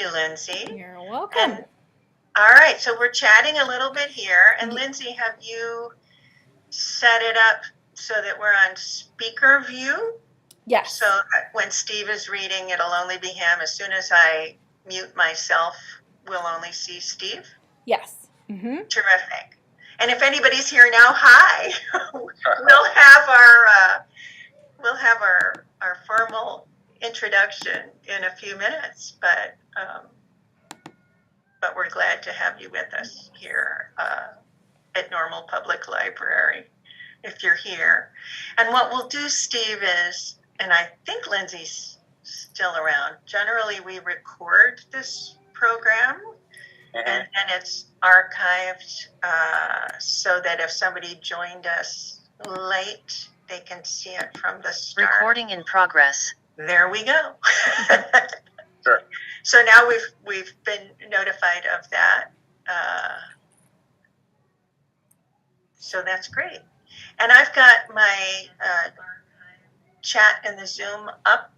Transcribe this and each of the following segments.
you, Lindsay. You're welcome. And, all right, so we're chatting a little bit here. And Lindsay, have you set it up so that we're on speaker view? Yes. So that when Steve is reading, it'll only be him. As soon as I mute myself, we'll only see Steve? Yes. Mm-hmm. Terrific. And if anybody's here now, hi. we'll have our formal introduction in a few minutes, but we're glad to have you with us here at Normal Public Library, if you're here. And what we'll do, Steve, is, and I think Lindsay's still around, generally we record this program, and then it's archived so that if somebody joined us late, they can see it from the start. Recording in progress. There we go. Sure. So now we've been notified of that. So that's great. And I've got my chat in the Zoom up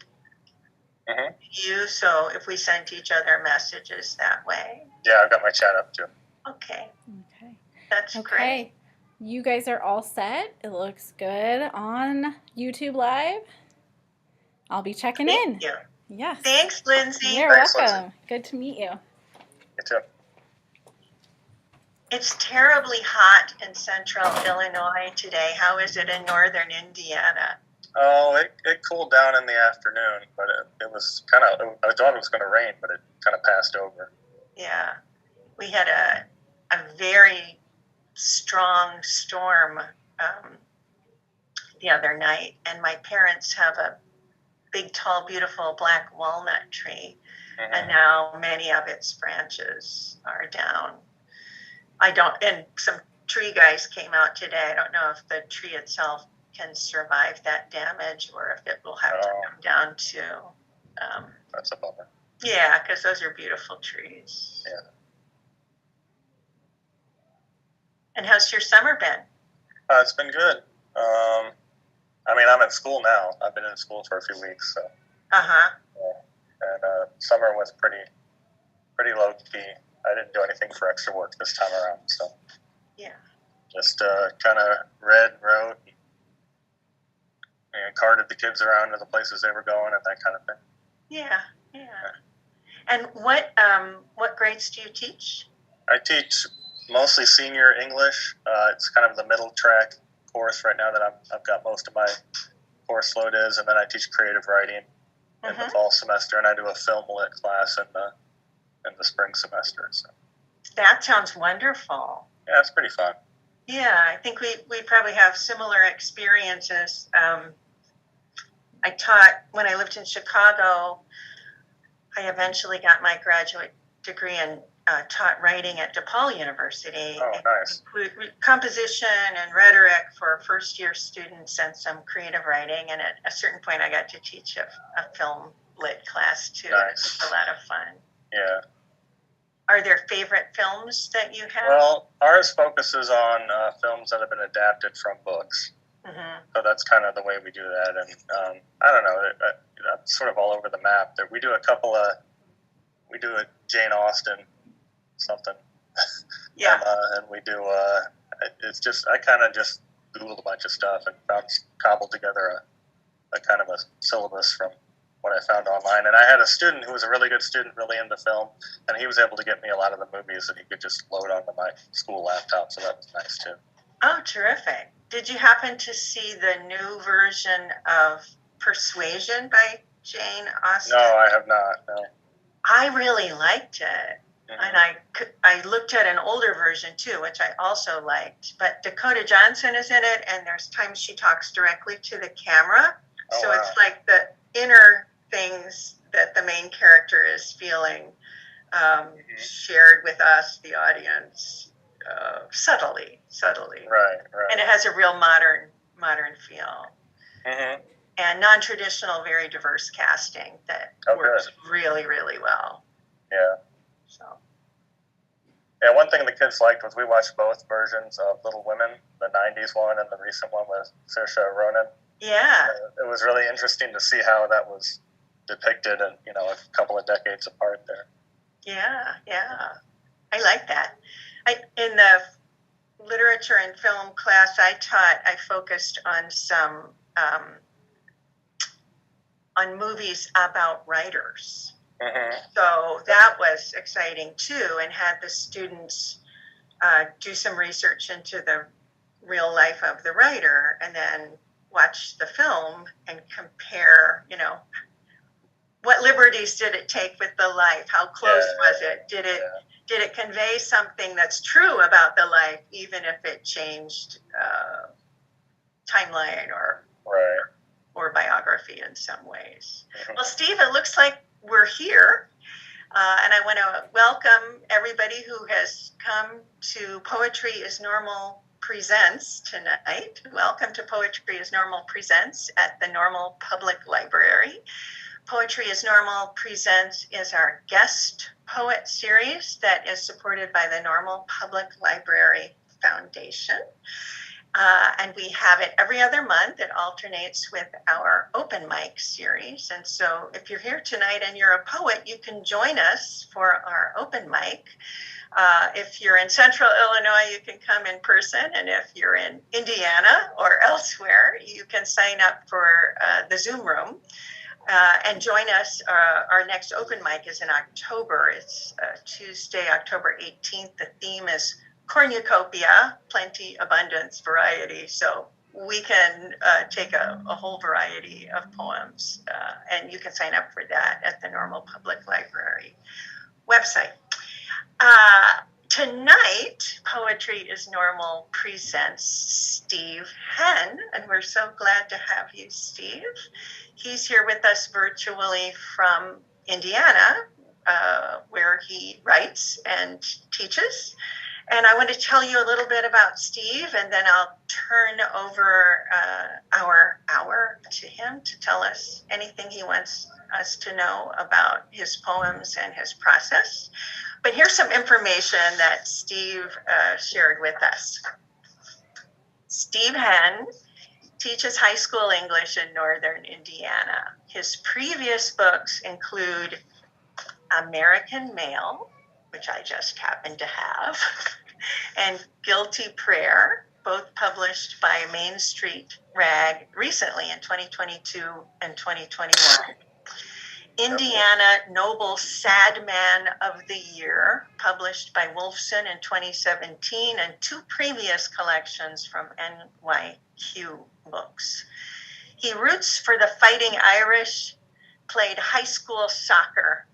to you, so if we send each other messages that way. Yeah, I've got my chat up too. Okay. Okay. That's great. You guys are all set. It looks good on YouTube Live. I'll be checking in. Thank you. Yes. Thanks, Lindsay. You're Thanks, welcome. Lindsay. Good to meet you. You too. It's terribly hot in central Illinois today. How is it in northern Indiana? Oh, it cooled down in the afternoon, but it was kind of, I thought it was going to rain, but it kind of passed over. Yeah. We had a very strong storm the other night, and my parents have a big, tall, beautiful black walnut tree, and now many of its branches are down. And some tree guys came out today. I don't know if the tree itself can survive that damage or if it will have to come down to. That's a bummer. Yeah, because those are beautiful trees. Yeah. And how's your summer been? It's been good. I mean, I'm in school now. I've been in school for a few weeks, so. Uh-huh. Yeah. And summer was pretty low key. I didn't do anything for extra work this time around, so. Yeah. Just kind of read, wrote, and carted the kids around to the places they were going and that kind of thing. Yeah. And what grades do you teach? I teach mostly senior English. It's kind of the middle track course right now that I've got most of my course load is, and then I teach creative writing in the fall semester, and I do a film lit class in the spring semester. So. That sounds wonderful. Yeah, it's pretty fun. Yeah, I think we probably have similar experiences. I taught, when I lived in Chicago, I eventually got my graduate degree and taught writing at DePaul University. Oh, nice. Composition and rhetoric for first-year students and some creative writing. And at a certain point, I got to teach a film lit class, too. Nice. It was a lot of fun. Yeah. Are there favorite films that you have? Well, ours focuses on films that have been adapted from books. So that's kind of the way we do that. And I don't know, that's sort of all over the map. We do a Jane Austen something. Yeah. And we do, it's just, I kind of just Googled a bunch of stuff and cobbled together a kind of a syllabus from what I found online. And I had a student who was a really good student, really into film, and he was able to get me a lot of the movies that he could just load onto my school laptop, so that was nice too. Oh, terrific. Did you happen to see the new version of Persuasion by Jane Austen? No, I have not, no. I really liked it. And I looked at an older version too, which I also liked. But Dakota Johnson is in it, and there's times she talks directly to the camera. Oh, so wow. it's like the inner things that the main character is feeling shared with us, the audience, subtly. Right. And it has a real modern feel. And non-traditional, very diverse casting that works really, really well. Yeah. So. Yeah, one thing the kids liked was we watched both versions of Little Women, the 90s one and the recent one with Saoirse Ronan. Yeah. It was really interesting to see how that was depicted and, a couple of decades apart there. Yeah, yeah. I like that. In the literature and film class I taught, I focused on some on movies about writers. So that was exciting too, and had the students do some research into the real life of the writer, and then watch the film and compare, what liberties did it take with the life? How close was it? Did it convey something that's true about the life, even if it changed timeline or biography in some ways? Well, Steve, it looks like we're here. And I want to welcome everybody who has come to Poetry is Normal Presents tonight. Welcome to Poetry is Normal Presents at the Normal Public Library. Poetry is Normal Presents is our guest poet series that is supported by the Normal Public Library Foundation. And we have it every other month. It alternates with our open mic series. And so if you're here tonight and you're a poet, you can join us for our open mic. If you're in Central Illinois, you can come in person. And if you're in Indiana or elsewhere, you can sign up for the Zoom room and join us. Our next open mic is in October. It's Tuesday, October 18th. The theme is cornucopia, plenty, abundance, variety. So we can take a whole variety of poems, and you can sign up for that at the Normal Public Library website. Tonight, Poetry is Normal presents Steve Henn, and we're so glad to have you, Steve. He's here with us virtually from Indiana, where he writes and teaches. And I want to tell you a little bit about Steve, and then I'll turn over our hour to him to tell us anything he wants us to know about his poems and his process. But here's some information that Steve shared with us. Steve Henn teaches high school English in Northern Indiana. His previous books include American Male, which I just happen to have, and Guilty Prayer, both published by Main Street Rag recently in 2022 and 2021. Indiana Noble Sad Man of the Year, published by Wolfson in 2017, and two previous collections from NYQ Books. He roots for the Fighting Irish, played high school soccer,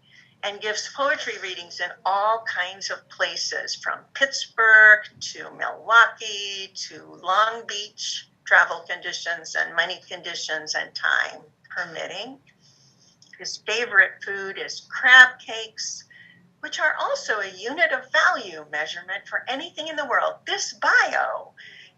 and gives poetry readings in all kinds of places, from Pittsburgh to Milwaukee to Long Beach, travel conditions and money conditions and time permitting. His favorite food is crab cakes, which are also a unit of value measurement for anything in the world. This bio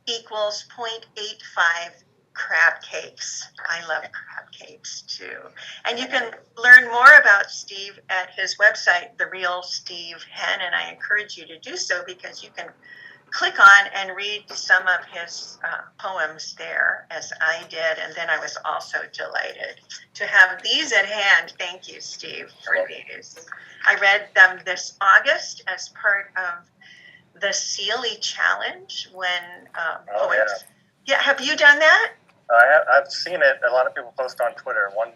equals 0.85 crab cakes. I love crab cakes too. And you can learn more about Steve at his website, The Real Steve Henn, and I encourage you to do so because you can click on and read some of his poems there, as I did, and then I was also delighted to have these at hand. Thank you, Steve, for these. I read them this August as part of the Sealy Challenge when poets... Yeah, have you done that? I've seen it. A lot of people post on Twitter. One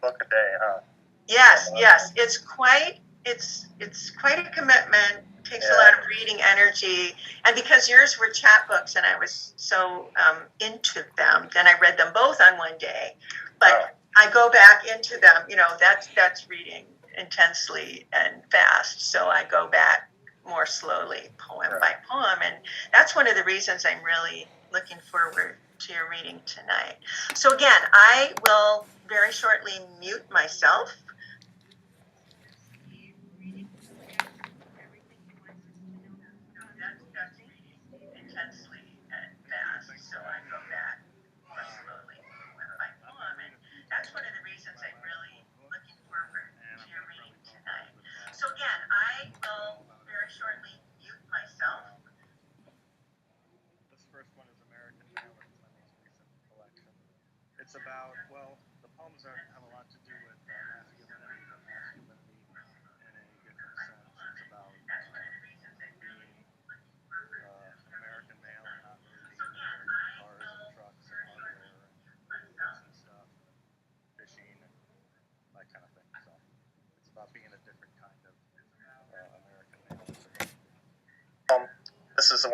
book a day, huh? Yes. It's quite a commitment. Takes a lot of reading energy, and because yours were chapbooks and I was so into them, then I read them both on one day. But I go back into them. That's reading intensely and fast. So I go back more slowly, poem by poem, and that's one of the reasons I'm really looking forward to your reading tonight. So again, I will very shortly mute myself. Intensely and fast, so I go back more slowly poem by poem, and that's one of the reasons I'm really looking forward to your reading tonight. So again, I will very shortly mute myself. This first one is American Male. It's my most recent collection. It's about, the poems have a lot to do with masculinity, but masculinity in a different sense.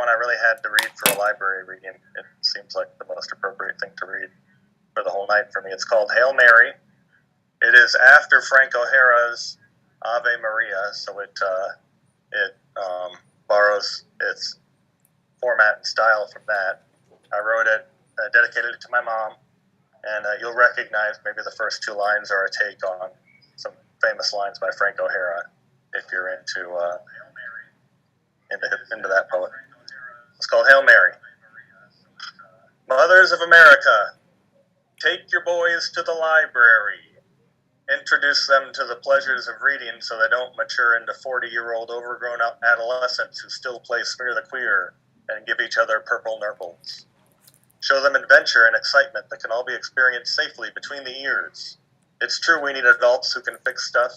one I really had to read for a library reading. It seems like the most appropriate thing to read for the whole night for me. It's called Hail Mary. It is after Frank O'Hara's Ave Maria, so it borrows its format and style from that. I wrote it, dedicated it to my mom, and you'll recognize maybe the first two lines are a take on some famous lines by Frank O'Hara if you're into that poet. It's called Hail Mary. Mothers of America, take your boys to the library. Introduce them to the pleasures of reading so they don't mature into 40-year-old overgrown adolescents who still play Smear the Queer and give each other purple nurples. Show them adventure and excitement that can all be experienced safely between the ears. It's true we need adults who can fix stuff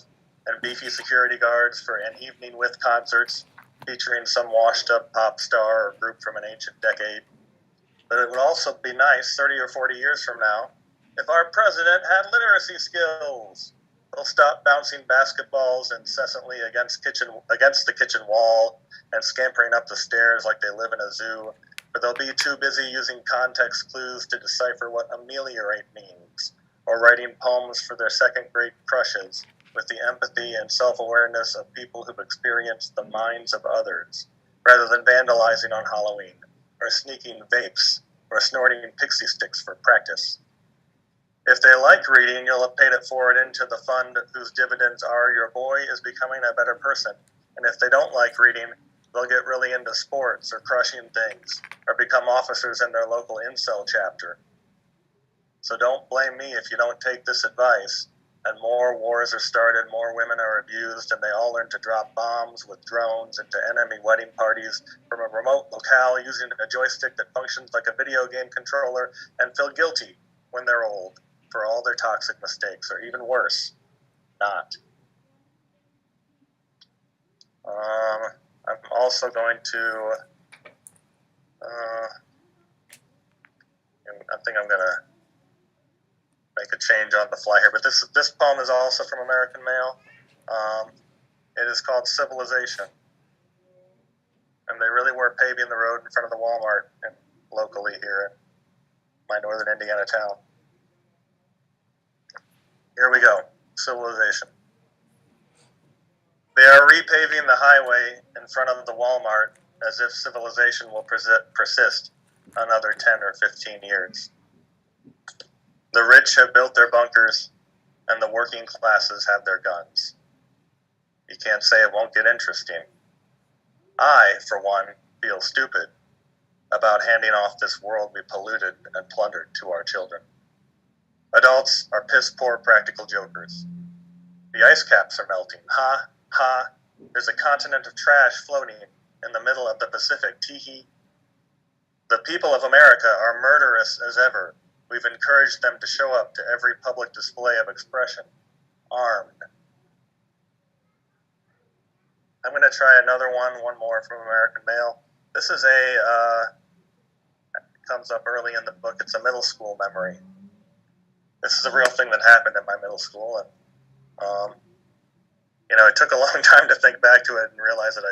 and beefy security guards for an evening with concerts featuring some washed-up pop star or group from an ancient decade. But it would also be nice 30 or 40 years from now if our president had literacy skills. They'll stop bouncing basketballs incessantly against the kitchen wall and scampering up the stairs like they live in a zoo, or they'll be too busy using context clues to decipher what ameliorate means, or writing poems for their second-grade crushes with the empathy and self-awareness of people who've experienced the minds of others, rather than vandalizing on Halloween, or sneaking vapes, or snorting pixie sticks for practice. If they like reading, you'll have paid it forward into the fund whose dividends are your boy is becoming a better person. And if they don't like reading, they'll get really into sports or crushing things or become officers in their local incel chapter. So don't blame me if you don't take this advice and more wars are started, more women are abused, and they all learn to drop bombs with drones into enemy wedding parties from a remote locale using a joystick that functions like a video game controller and feel guilty when they're old for all their toxic mistakes, or even worse, not. I'm also going to, I think I'm going to make a change on the fly here, but this poem is also from American Male. It is called Civilization. And they really were paving the road in front of the Walmart locally here in my northern Indiana town. Here we go. Civilization. They are repaving the highway in front of the Walmart as if civilization will persist another 10 or 15 years. The rich have built their bunkers, and the working classes have their guns. You can't say it won't get interesting. I, for one, feel stupid about handing off this world we polluted and plundered to our children. Adults are piss-poor practical jokers. The ice caps are melting. Ha, ha. There's a continent of trash floating in the middle of the Pacific. Tee-hee. The people of America are murderous as ever. We've encouraged them to show up to every public display of expression, armed. I'm going to try another one more from American Male. This is comes up early in the book. It's a middle school memory. This is a real thing that happened at my middle school, and it took a long time to think back to it and realize that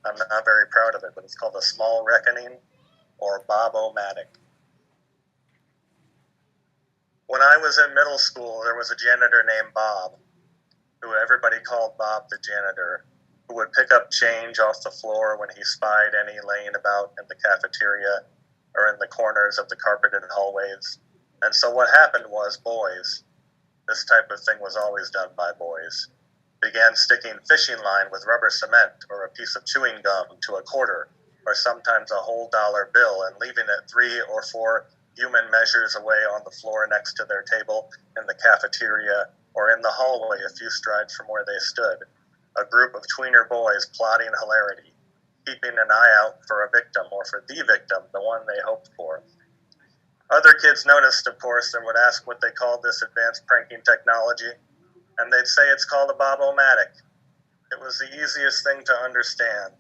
I'm not very proud of it, but it's called A Small Reckoning, or Bob-O-Matic. When I was in middle school, there was a janitor named Bob, who everybody called Bob the janitor, who would pick up change off the floor when he spied any laying about in the cafeteria or in the corners of the carpeted hallways. And so what happened was boys, this type of thing was always done by boys, began sticking fishing line with rubber cement or a piece of chewing gum to a quarter, or sometimes a whole dollar bill, and leaving it 3 or 4 human measures away on the floor next to their table in the cafeteria or in the hallway a few strides from where they stood. A group of tweener boys plotting hilarity, keeping an eye out for a victim, or for the victim, the one they hoped for. Other kids noticed, of course, and would ask what they called this advanced pranking technology, and they'd say it's called a Bob-O-Matic. It was the easiest thing to understand.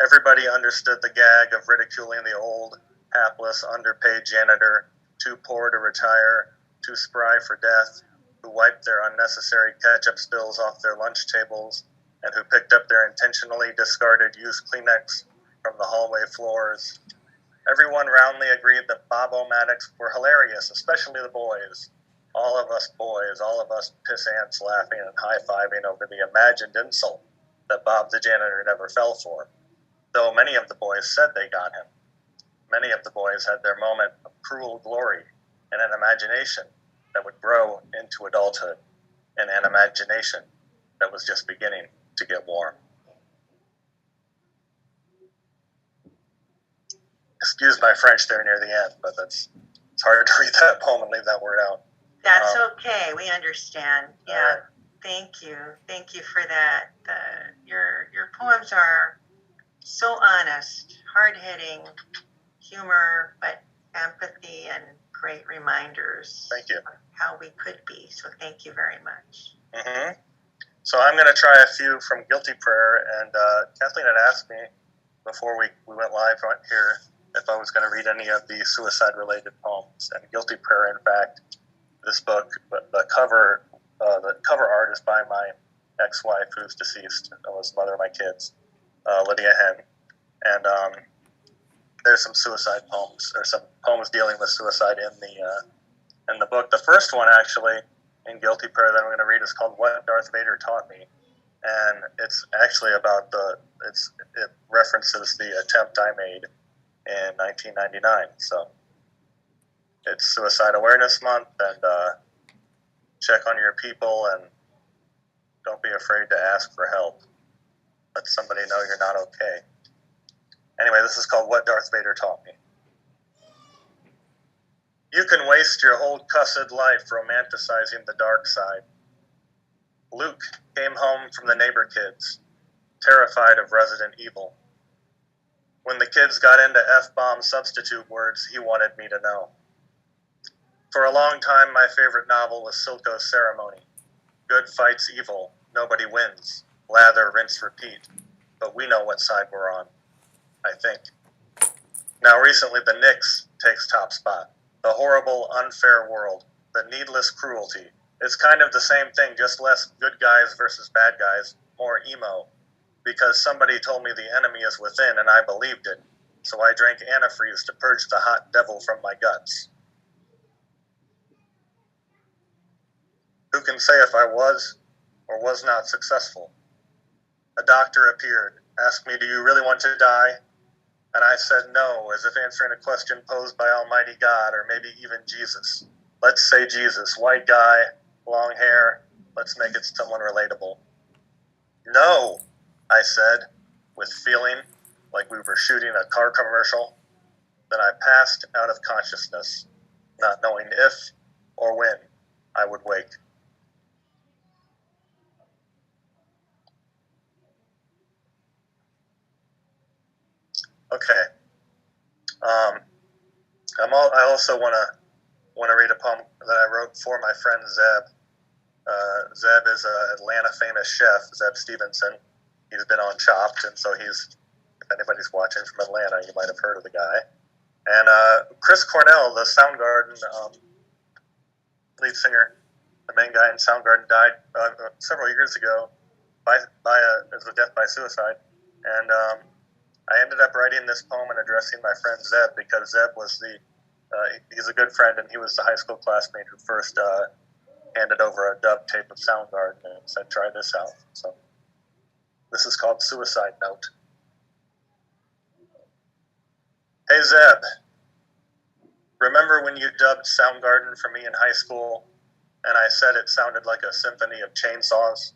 Everybody understood the gag of ridiculing the old, hapless, underpaid janitor, too poor to retire, too spry for death, who wiped their unnecessary ketchup spills off their lunch tables, and who picked up their intentionally discarded used Kleenex from the hallway floors. Everyone roundly agreed that Bob-O-Matics were hilarious, especially the boys. All of us boys, all of us piss ants laughing and high-fiving over the imagined insult that Bob the janitor never fell for, though many of the boys said they got him. Many of the boys had their moment of cruel glory and an imagination that would grow into adulthood, and an imagination that was just beginning to get warm. Excuse my French there near the end, but it's hard to read that poem and leave that word out. That's okay. We understand. Yeah. Right. Thank you. Thank you for that. Your poems are so honest, hard-hitting, humor, but empathy and great reminders. Thank you. Of how we could be. So thank you very much. Mm-hmm. So I'm going to try a few from Guilty Prayer, and Kathleen had asked me before we went live right here if I was going to read any of the suicide-related poems. And Guilty Prayer, in fact, this book, the cover art is by my ex-wife, who's deceased, was the mother of my kids, Lydia Henn. And there's some suicide poems, or some poems dealing with suicide in the book. The first one, actually, in Guilty Prayer that I'm going to read is called What Darth Vader Taught Me. And it's actually about it references the attempt I made in 1999. So it's Suicide Awareness Month, and check on your people and don't be afraid to ask for help. Let somebody know you're not okay. Anyway, this is called What Darth Vader Taught Me. You can waste your whole cussed life romanticizing the dark side. Luke came home from the neighbor kids, terrified of Resident Evil. When the kids got into F-bomb substitute words, he wanted me to know. For a long time, my favorite novel was Silco's Ceremony. Good fights evil, nobody wins. Lather, rinse, repeat. But we know what side we're on, I think. Now recently, the Knicks takes top spot. The horrible, unfair world. The needless cruelty. It's kind of the same thing, just less good guys versus bad guys, more emo. Because somebody told me the enemy is within, and I believed it. So I drank antifreeze to purge the hot devil from my guts. Who can say if I was or was not successful? A doctor appeared, asked me, do you really want to die? And I said no, as if answering a question posed by Almighty God, or maybe even Jesus. Let's say Jesus, white guy, long hair, let's make it someone relatable. No, I said, with feeling like we were shooting a car commercial. Then I passed out of consciousness, not knowing if or when I would wake. Okay. I also want to read a poem that I wrote for my friend Zeb. Zeb is an Atlanta famous chef, Zeb Stevenson. He's been on Chopped, and so if anybody's watching from Atlanta, you might have heard of the guy. And Chris Cornell, the Soundgarden lead singer, the main guy in Soundgarden, died several years ago as a death by suicide. And I ended up writing this poem and addressing my friend Zeb, because Zeb was he's a good friend, and he was the high school classmate who first handed over a dub tape of Soundgarden and said, try this out. So this is called Suicide Note. Hey Zeb, remember when you dubbed Soundgarden for me in high school, and I said it sounded like a symphony of chainsaws?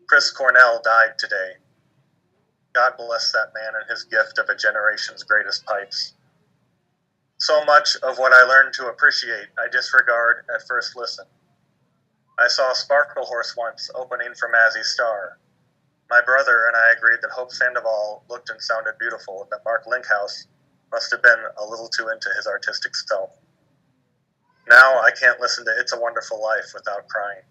Chris Cornell died today. God bless that man and his gift of a generation's greatest pipes. So much of what I learned to appreciate, I disregard at first listen. I saw Sparkle Horse once opening for Mazzy Star. My brother and I agreed that Hope Sandoval looked and sounded beautiful, and that Mark Linkhouse must have been a little too into his artistic self. Now I can't listen to It's a Wonderful Life without crying.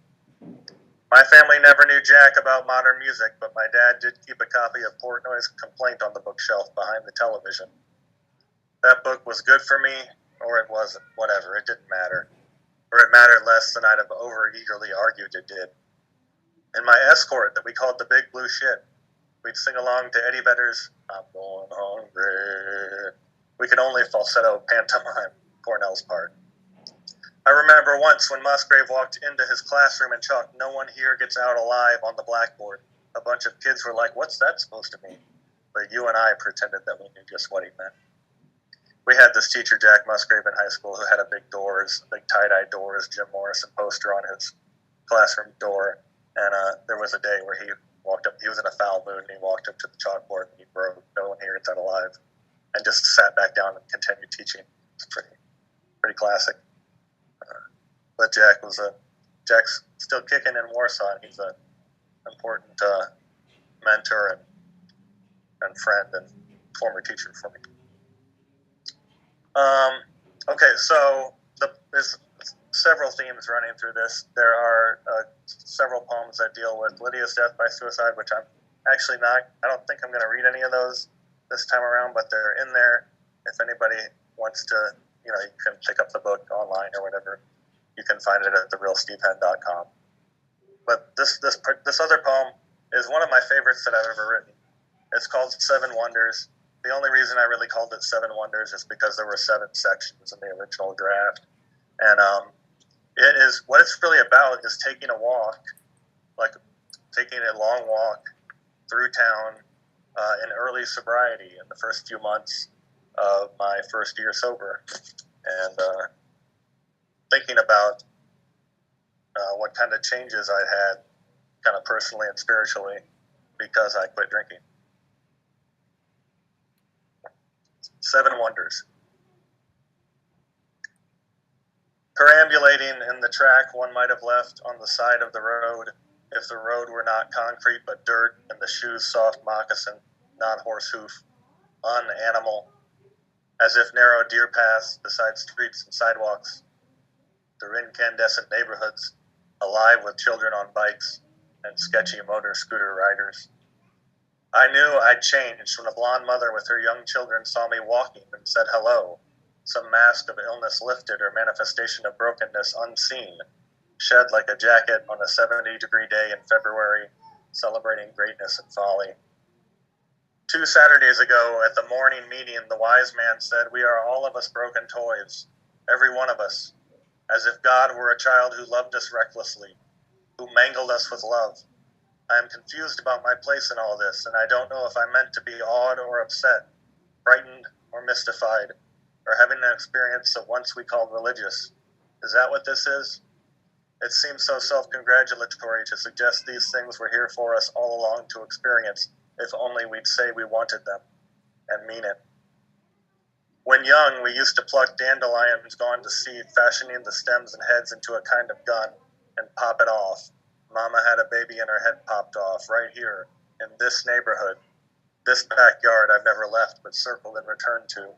My family never knew jack about modern music, but my dad did keep a copy of Portnoy's Complaint on the bookshelf behind the television. That book was good for me, or it wasn't. Whatever, it didn't matter. Or it mattered less than I'd have over-eagerly argued it did. In my escort that we called the Big Blue Shit, we'd sing along to Eddie Vedder's I'm Going Hungry. We could only falsetto pantomime Cornell's part. I remember once when Musgrave walked into his classroom and chalked "No one here gets out alive" on the blackboard. A bunch of kids were like, "What's that supposed to mean?" But you and I pretended that we knew just what he meant. We had this teacher, Jack Musgrave, in high school who had a big tie-dye doors, Jim Morrison poster on his classroom door. And there was a day where he walked up, he was in a foul mood, and he walked up to the chalkboard and he wrote, "No one here gets out alive," and just sat back down and continued teaching. It's pretty classic. But Jack's still kicking in Warsaw, and he's an important mentor and friend and former teacher for me. Okay, so there's several themes running through this. There are several poems that deal with Lydia's death by suicide, which I don't think I'm going to read any of those this time around, but they're in there. If anybody wants to, you can pick up the book online or whatever. You can find it at therealstevehenn.com. But this other poem is one of my favorites that I've ever written. It's called Seven Wonders. The only reason I really called it Seven Wonders is because there were 7 sections in the original draft. And what it's really about is taking a walk, like taking a long walk through town in early sobriety in the first few months of my first year sober. And thinking about what kind of changes I had kind of personally and spiritually because I quit drinking. 7 Wonders. Perambulating in the track one might have left on the side of the road if the road were not concrete but dirt and the shoes soft moccasin, not horse hoof, unanimal, as if narrow deer paths beside streets and sidewalks, through incandescent neighborhoods, alive with children on bikes and sketchy motor scooter riders. I knew I'd changed when a blonde mother with her young children saw me walking and said hello, some mask of illness lifted or manifestation of brokenness unseen, shed like a jacket on a 70-degree day in February, celebrating greatness and folly. 2 Saturdays ago, at the morning meeting, the wise man said, "We are all of us broken toys, every one of us, as if God were a child who loved us recklessly, who mangled us with love. I am confused about my place in all this, and I don't know if I'm meant to be awed or upset, frightened or mystified, or having an experience of once we called religious. Is that what this is? It seems so self-congratulatory to suggest these things were here for us all along to experience, if only we'd say we wanted them, and mean it. When young, we used to pluck dandelions gone to seed, fashioning the stems and heads into a kind of gun, and pop it off. Mama had a baby and her head popped off, right here, in this neighborhood, this backyard I've never left but circled and returned to,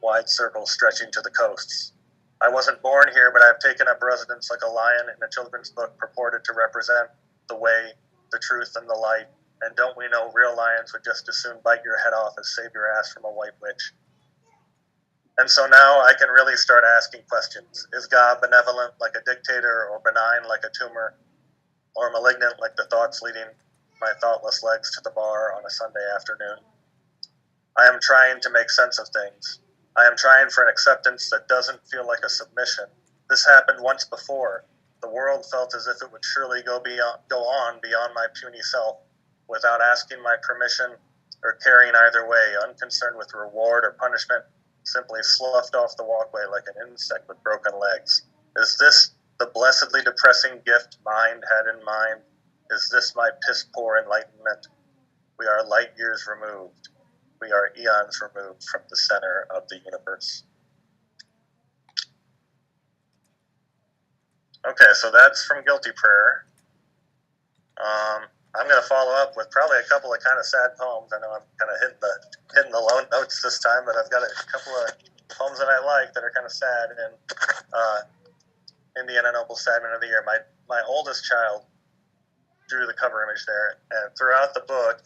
wide circles stretching to the coasts. I wasn't born here, but I've taken up residence like a lion in a children's book purported to represent the way, the truth, and the light, and don't we know real lions would just as soon bite your head off as save your ass from a white witch? And so now I can really start asking questions. Is God benevolent like a dictator, or benign like a tumor, or malignant like the thoughts leading my thoughtless legs to the bar on a Sunday afternoon? I am trying to make sense of things. I am trying for an acceptance that doesn't feel like a submission. This happened once before. The world felt as if it would surely go on beyond my puny self, without asking my permission or caring either way, unconcerned with reward or punishment, simply sloughed off the walkway like an insect with broken legs. Is this the blessedly depressing gift mind had in mind? Is this my piss-poor enlightenment? We are light years removed. We are eons removed from the center of the universe. Okay, so that's from Guilty Prayer. I'm going to follow up with probably a couple of kind of sad poems. I know I'm kind of hitting the low notes this time, but I've got a couple of poems that I like that are kind of sad. And Indiana Noble Sadman of the Year. My oldest child drew the cover image there, and throughout the book,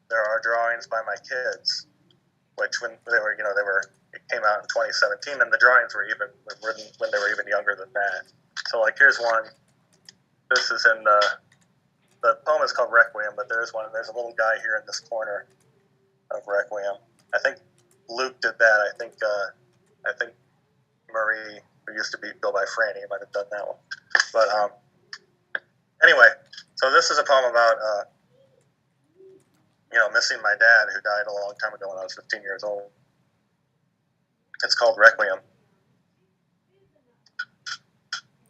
there are drawings by my kids, which when it came out in 2017, and the drawings were even when they were even younger than that. So like, here's one. This is in the the poem is called Requiem, but there's a little guy here in this corner of Requiem. I think Luke did that. I think Marie, who used to go by Franny, might have done that one. But anyway, so this is a poem about missing my dad, who died a long time ago when I was 15 years old. It's called Requiem.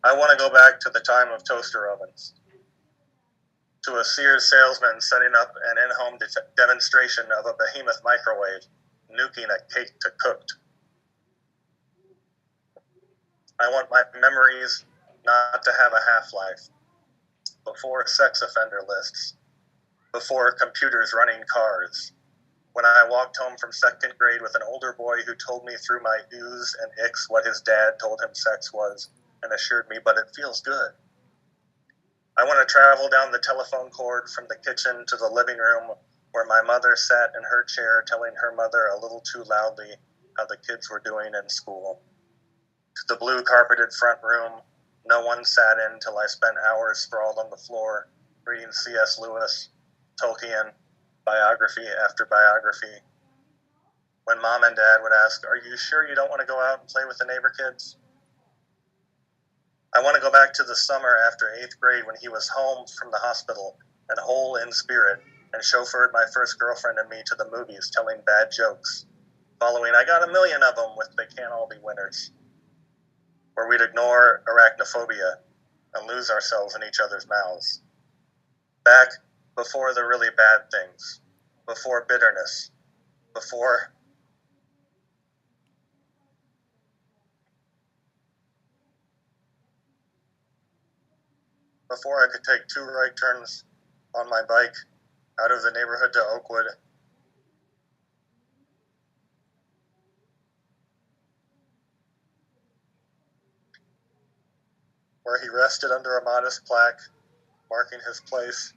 I want to go back to the time of toaster ovens, to a Sears salesman setting up an in-home demonstration of a behemoth microwave, nuking a cake to cooked. I want my memories not to have a half-life, before sex offender lists, before computers running cars, when I walked home from second grade with an older boy who told me through my oohs and icks what his dad told him sex was, and assured me, but it feels good. I want to travel down the telephone cord from the kitchen to the living room, where my mother sat in her chair telling her mother a little too loudly how the kids were doing in school. To the blue carpeted front room no one sat in till I spent hours sprawled on the floor reading C.S. Lewis, Tolkien, biography after biography. When Mom and Dad would ask, "Are you sure you don't want to go out and play with the neighbor kids?" I want to go back to the summer after 8th grade when he was home from the hospital and whole in spirit, and chauffeured my first girlfriend and me to the movies telling bad jokes, following "I Got a Million of Them" with "They Can't All Be Winners," where we'd ignore arachnophobia and lose ourselves in each other's mouths. Back before the really bad things, before bitterness, before I could take 2 right turns on my bike out of the neighborhood to Oakwood. Where he rested under a modest plaque marking his place.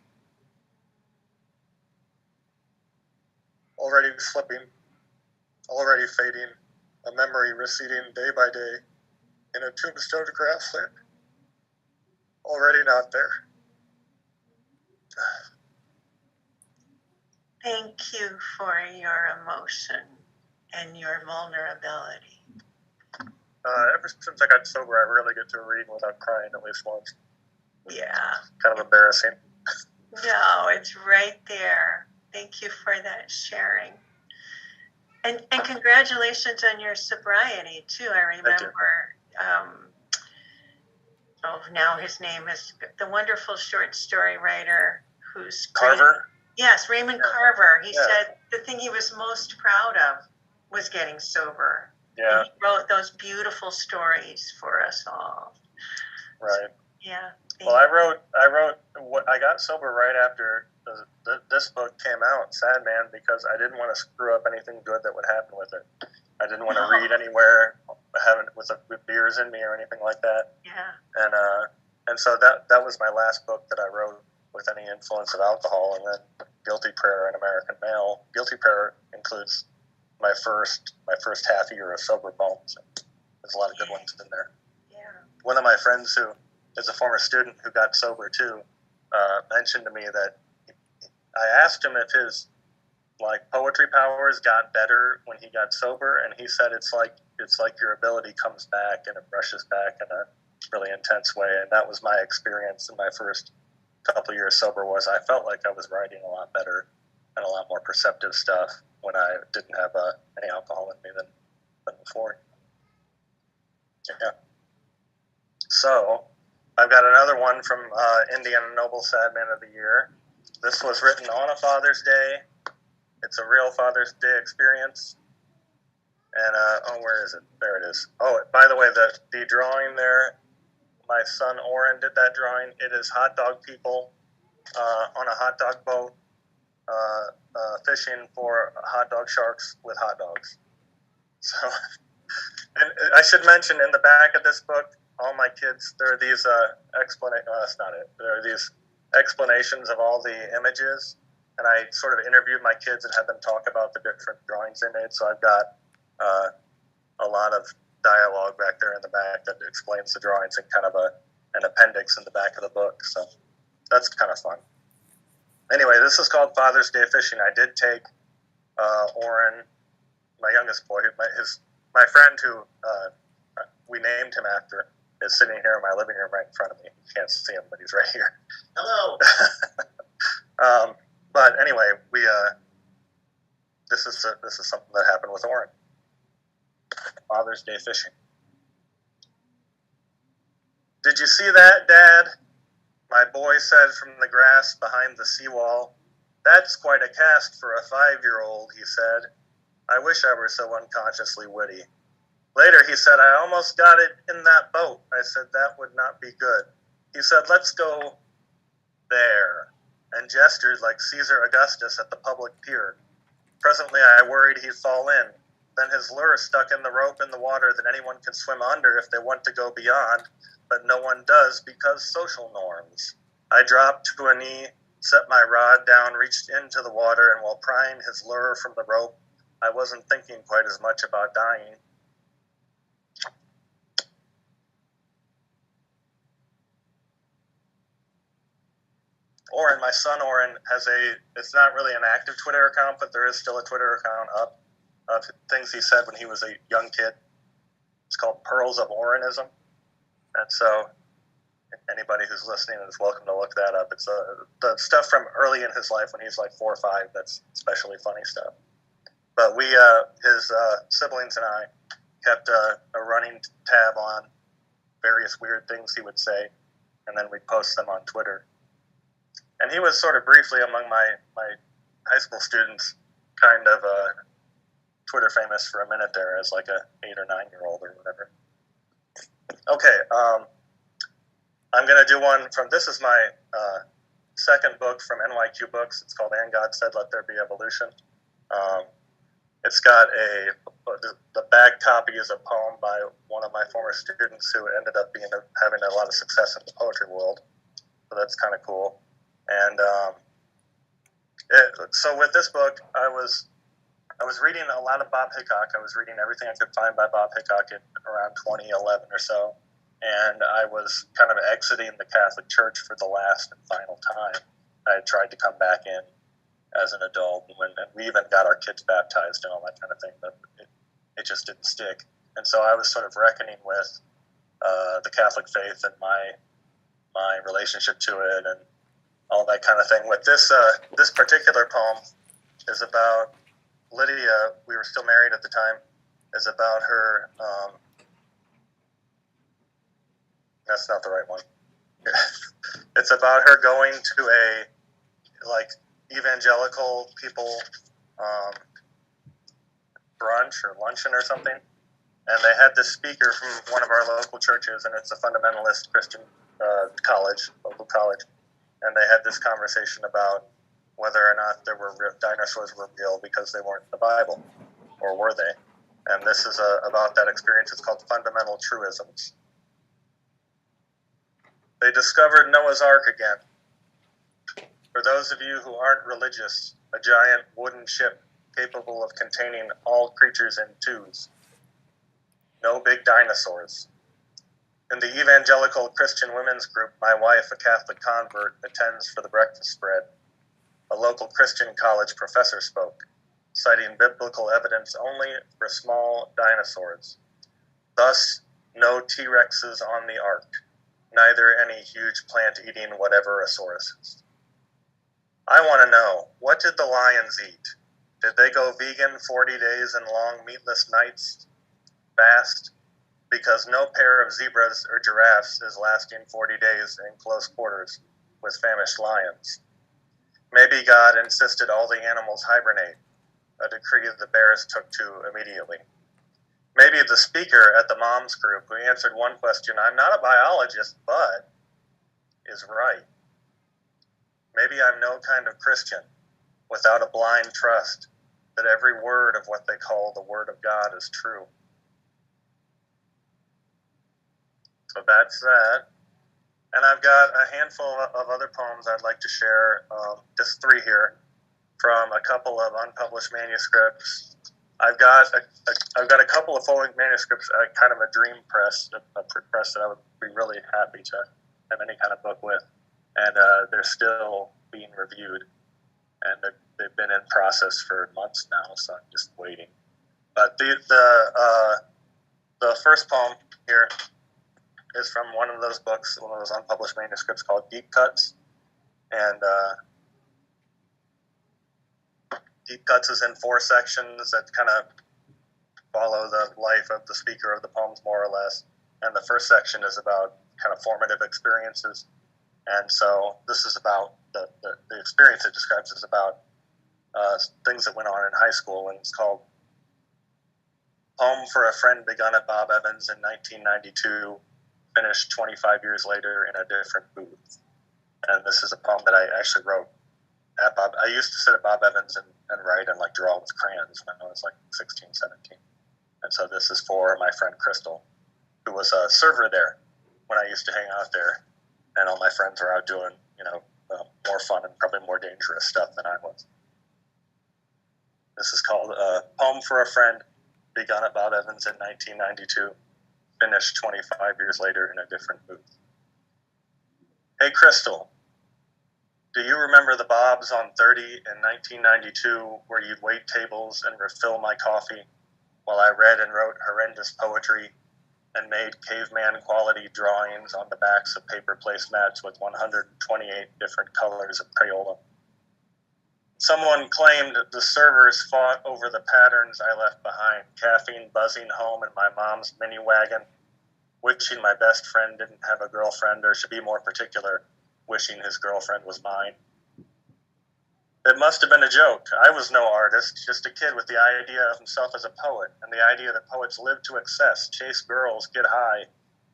Already slipping, already fading, a memory receding day by day in a tombstone grassland. Already not there. Thank you for your emotion and your vulnerability. Ever since I got sober, I rarely get to read without crying at least once. Yeah. Kind of embarrassing. No, it's right there. Thank you for that sharing. And congratulations on your sobriety, too. I remember, now his name is the wonderful short story writer who's... Carver? Yes, Raymond Carver. He said the thing he was most proud of was getting sober. Yeah. And he wrote those beautiful stories for us all. Right. Yeah. Well, I got sober right after this book came out, Sad Man, because I didn't want to screw up anything good that would happen with it. I didn't want to read anywhere with beers in me or anything like that. Yeah. And so that was my last book that I wrote with any influence of alcohol, and then Guilty Prayer and American Male. Guilty Prayer includes my first half year of sober poems. There's a lot of good ones in there. Yeah. One of my friends who is a former student who got sober too mentioned to me that I asked him if his poetry powers got better when he got sober, and he said it's like your ability comes back and it rushes back in a really intense way. And that was my experience in my first couple of years sober. Was I felt like I was writing a lot better and a lot more perceptive stuff when I didn't have any alcohol in me than before. Yeah. So I've got another one from Indiana Noble Sad Man of the Year. This was written on a Father's Day. It's a real Father's Day experience. And, where is it? There it is. Oh, by the way, the drawing there, my son Oren did that drawing. It is hot dog people on a hot dog boat fishing for hot dog sharks with hot dogs. So, and I should mention in the back of this book, all my kids, there are these that's not it. There are these explanations of all the images, and I sort of interviewed my kids and had them talk about the different drawings they made. So I've got a lot of dialogue back there in the back that explains the drawings and kind of an appendix in the back of the book. So that's kind of fun. Anyway, this is called Father's Day Fishing. I did take Oren, my youngest boy, my friend who we named him after, is sitting here in my living room right in front of me. You can't see him, but he's right here. Hello. But anyway, this is something that happened with Oren. Father's Day Fishing. Did you see that, Dad? My boy said from the grass behind the seawall. That's quite a cast for a 5-year-old, he said. I wish I were so unconsciously witty. Later, he said, I almost got it in that boat. I said, that would not be good. He said, let's go there, and gestured like Caesar Augustus at the public pier. Presently, I worried he'd fall in. Then his lure stuck in the rope in the water that anyone can swim under if they want to go beyond, but no one does because social norms. I dropped to a knee, set my rod down, reached into the water, and while prying his lure from the rope, I wasn't thinking quite as much about dying. Oren, my son Oren, it's not really an active Twitter account, but there is still a Twitter account up of things he said when he was a young kid. It's called Pearls of Orenism. And so anybody who's listening is welcome to look that up. It's the stuff from early in his life when he's like 4 or 5, that's especially funny stuff. But his siblings and I kept a running tab on various weird things he would say, and then we'd post them on Twitter. And he was sort of briefly among my high school students, kind of Twitter famous for a minute there as like a 8 or 9-year-old or whatever. Okay, I'm going to do one from, this is my second book from NYQ Books. It's called And God Said, Let There Be Evolution. It's got the back copy is a poem by one of my former students who ended up having a lot of success in the poetry world. So that's kind of cool. And so with this book, I was reading a lot of Bob Hickok. I was reading everything I could find by Bob Hickok in around 2011 or so. And I was kind of exiting the Catholic Church for the last and final time. I had tried to come back in as an adult, and we even got our kids baptized and all that kind of thing, but it just didn't stick. And so I was sort of reckoning with the Catholic faith and my relationship to it and all that kind of thing. With this particular poem is about Lydia. We were still married at the time. Is about her. That's not the right one. It's about her going to a evangelical people brunch or luncheon or something, and they had this speaker from one of our local churches, and it's a fundamentalist Christian local college, and they had this conversation about whether or not dinosaurs were real because they weren't in the Bible, or were they? And this is about that experience. It's called Fundamental Truisms. They discovered Noah's Ark again. For those of you who aren't religious, a giant wooden ship capable of containing all creatures in twos. No big dinosaurs. In the evangelical Christian women's group, my wife, a Catholic convert, attends for the breakfast spread. A local Christian college professor spoke, citing biblical evidence only for small dinosaurs. Thus, no T-Rexes on the ark, neither any huge plant-eating whatever-asauruses. I want to know, what did the lions eat? Did they go vegan 40 days and long meatless nights? Fast? Because no pair of zebras or giraffes is lasting 40 days in close quarters with famished lions. Maybe God insisted all the animals hibernate, a decree the bears took to immediately. Maybe the speaker at the moms group who answered one question, I'm not a biologist, but, is right. Maybe I'm no kind of Christian, without a blind trust that every word of what they call the Word of God is true. So that's that. And I've got a handful of other poems I'd like to share, just 3 here, from a couple of unpublished manuscripts. I've got a couple of full-length manuscripts at kind of a dream press, a press that I would be really happy to have any kind of book with, and they're still being reviewed. and they've been in process for months now, so I'm just waiting. But the first poem here is from one of those books, one of those unpublished manuscripts called Deep Cuts, and Deep Cuts is in 4 sections that kind of follow the life of the speaker of the poems, more or less. And the first section is about kind of formative experiences. And so this is about the experience it describes is about things that went on in high school, and it's called Poem for a Friend, begun at Bob Evans in 1992, finished 25 years later in a different booth. And this is a poem that I actually wrote at Bob. I used to sit at Bob Evans and write and like draw with crayons when I was like 16, 17. And so this is for my friend Crystal, who was a server there when I used to hang out there. And all my friends were out doing, more fun and probably more dangerous stuff than I was. This is called Poem for a Friend, begun at Bob Evans in 1992, finished 25 years later in a different booth. Hey, Crystal, do you remember the Bobs on 30 in 1992 where you'd wait tables and refill my coffee while I read and wrote horrendous poetry and made caveman quality drawings on the backs of paper placemats with 128 different colors of Crayola? Someone claimed the servers fought over the patterns I left behind, caffeine buzzing home in my mom's mini wagon, wishing my best friend didn't have a girlfriend, or to be more particular, wishing his girlfriend was mine. It must have been a joke. I was no artist, just a kid with the idea of himself as a poet, and the idea that poets live to excess, chase girls, get high.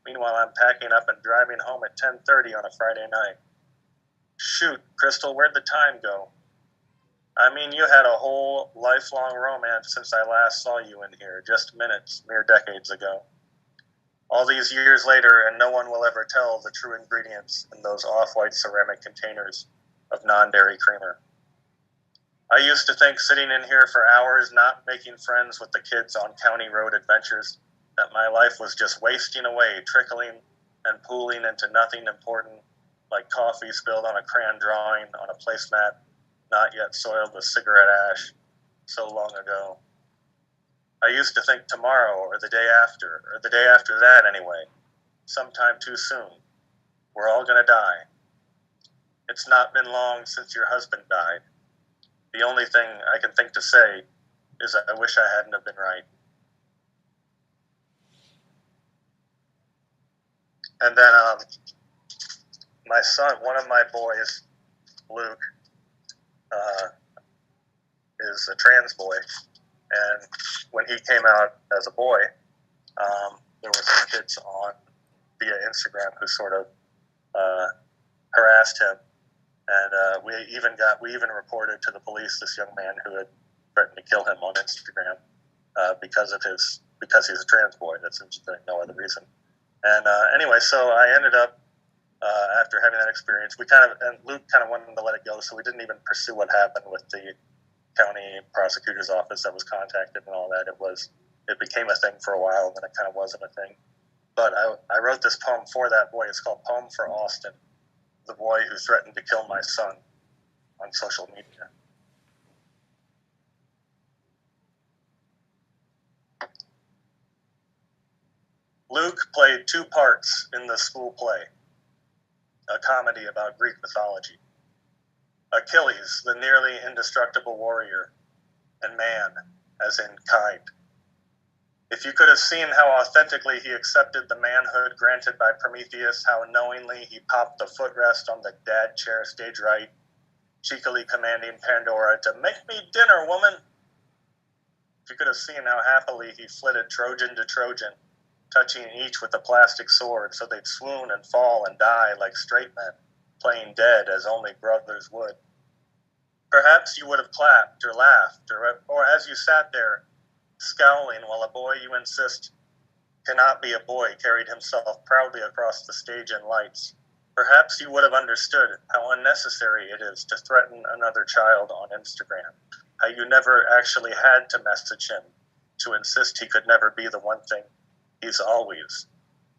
Meanwhile, I'm packing up and driving home at 10:30 on a Friday night. Shoot, Crystal, where'd the time go? I mean, you had a whole lifelong romance since I last saw you in here, just minutes, mere decades ago. All these years later, and no one will ever tell the true ingredients in those off-white ceramic containers of non-dairy creamer. I used to think sitting in here for hours, not making friends with the kids on county road adventures, that my life was just wasting away, trickling and pooling into nothing important, like coffee spilled on a crayon drawing on a placemat, not yet soiled with cigarette ash, so long ago. I used to think tomorrow, or the day after that anyway, sometime too soon. We're all gonna die. It's not been long since your husband died. The only thing I can think to say is I wish I hadn't have been right. And then my son, one of my boys, Luke, is a trans boy. And when he came out as a boy, there were some kids on via Instagram who sort of harassed him. And we even reported to the police this young man who had threatened to kill him on Instagram because he's a trans boy. That's no other reason. And anyway, so I ended up after having that experience, and Luke kind of wanted to let it go, so we didn't even pursue what happened with the county prosecutor's office that was contacted and all that. It became a thing for a while, and then it kind of wasn't a thing. But I wrote this poem for that boy. It's called Poem for Austin, the boy who threatened to kill my son on social media. Luke played 2 parts in the school play, a comedy about Greek mythology. Achilles, the nearly indestructible warrior, and man, as in kind. If you could have seen how authentically he accepted the manhood granted by Prometheus, how knowingly he popped the footrest on the dad chair stage right, cheekily commanding Pandora to make me dinner, woman. If you could have seen how happily he flitted Trojan to Trojan, touching each with a plastic sword so they'd swoon and fall and die like straight men, playing dead as only brothers would. Perhaps you would have clapped or laughed, or as you sat there, scowling while a boy you insist cannot be a boy carried himself proudly across the stage in lights. Perhaps you would have understood how unnecessary it is to threaten another child on Instagram, how you never actually had to message him to insist he could never be the one thing he's always,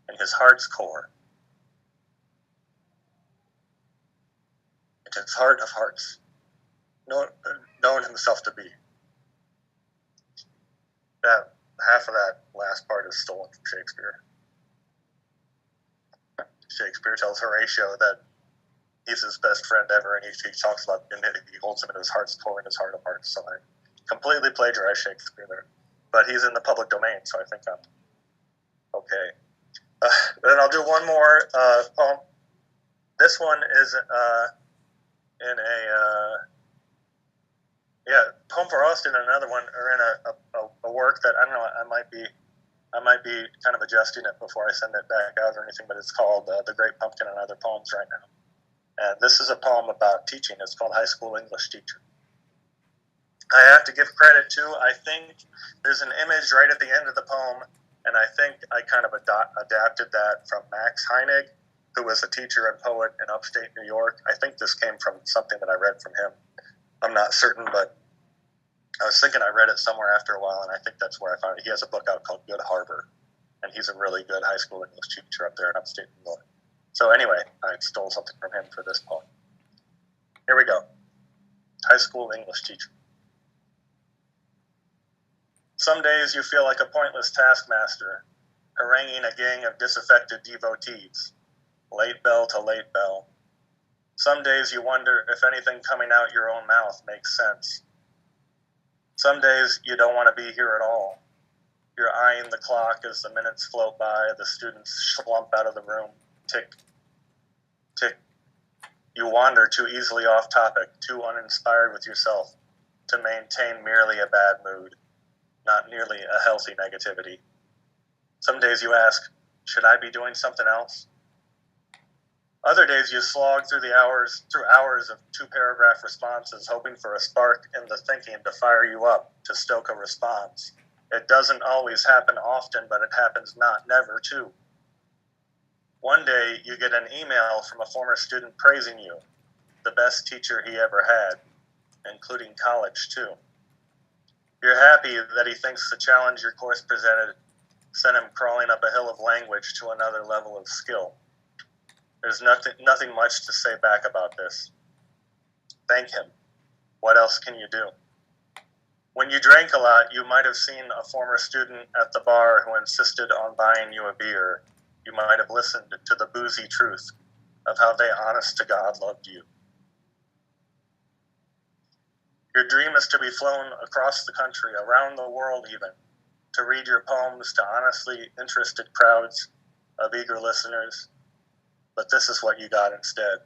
in his heart's core, in his heart of hearts. known himself to be. That half of that last part is stolen from Shakespeare. Shakespeare tells Horatio that he's his best friend ever, and he talks about, and he holds him in his heart's core and his heart of hearts. So I completely plagiarized Shakespeare there, but he's in the public domain, so I think I'm okay. Then I'll do one more poem. This one is in poem for Austin, and another one are in a work that I don't know. I might be kind of adjusting it before I send it back out or anything, but it's called The Great Pumpkin and Other Poems right now. And this is a poem about teaching. It's called High School English Teacher. I have to give credit to, I think there's an image right at the end of the poem, and I think I kind of adapted that from Max Heinig, who was a teacher and poet in upstate New York. I think this came from something that I read from him. I'm not certain, but I was thinking I read it somewhere after a while, and I think that's where I found it. He has a book out called Good Harbor, and he's a really good high school English teacher up there in upstate New York. So anyway, I stole something from him for this poem. Here we go. High school English teacher. Some days you feel like a pointless taskmaster, haranguing a gang of disaffected devotees, late bell to late bell. Some days you wonder if anything coming out your own mouth makes sense. Some days you don't want to be here at all. You're eyeing the clock as the minutes float by, the students slump out of the room. Tick, tick. You wander too easily off topic, too uninspired with yourself to maintain merely a bad mood, not nearly a healthy negativity. Some days you ask, should I be doing something else? Other days you slog through hours of 2-paragraph responses, hoping for a spark in the thinking to fire you up, to stoke a response. It doesn't always happen often, but it happens never too. One day you get an email from a former student praising you, the best teacher he ever had, including college too. You're happy that he thinks the challenge your course presented sent him crawling up a hill of language to another level of skill. There's nothing much to say back about this. Thank him. What else can you do? When you drank a lot, you might have seen a former student at the bar who insisted on buying you a beer. You might have listened to the boozy truth of how they honest to God loved you. Your dream is to be flown across the country, around the world even, to read your poems to honestly interested crowds of eager listeners. But this is what you got instead.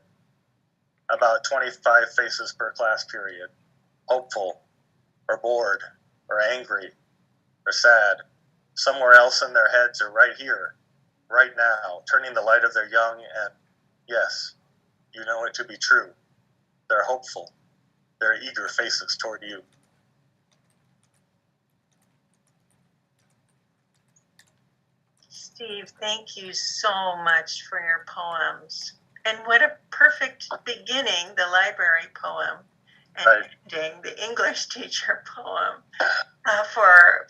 About 25 faces per class period. Hopeful, or bored, or angry, or sad. Somewhere else in their heads or right here, right now, turning the light of their young and, yes, you know it to be true. They're hopeful. They're eager faces toward you. Steve, thank you so much for your poems. And what a perfect beginning, the library poem, and Right. ending the English teacher poem for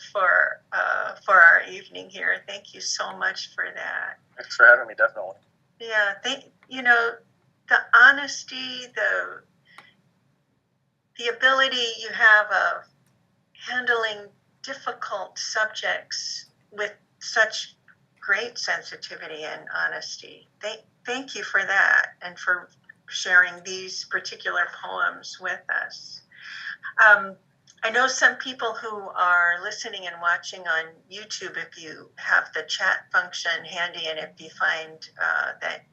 our evening here. Thank you so much for that. Thanks for having me, definitely. Yeah, the honesty, the ability you have of handling difficult subjects with such great sensitivity and honesty. Thank you for that and for sharing these particular poems with us. I know some people who are listening and watching on YouTube, if you have the chat function handy and if you find that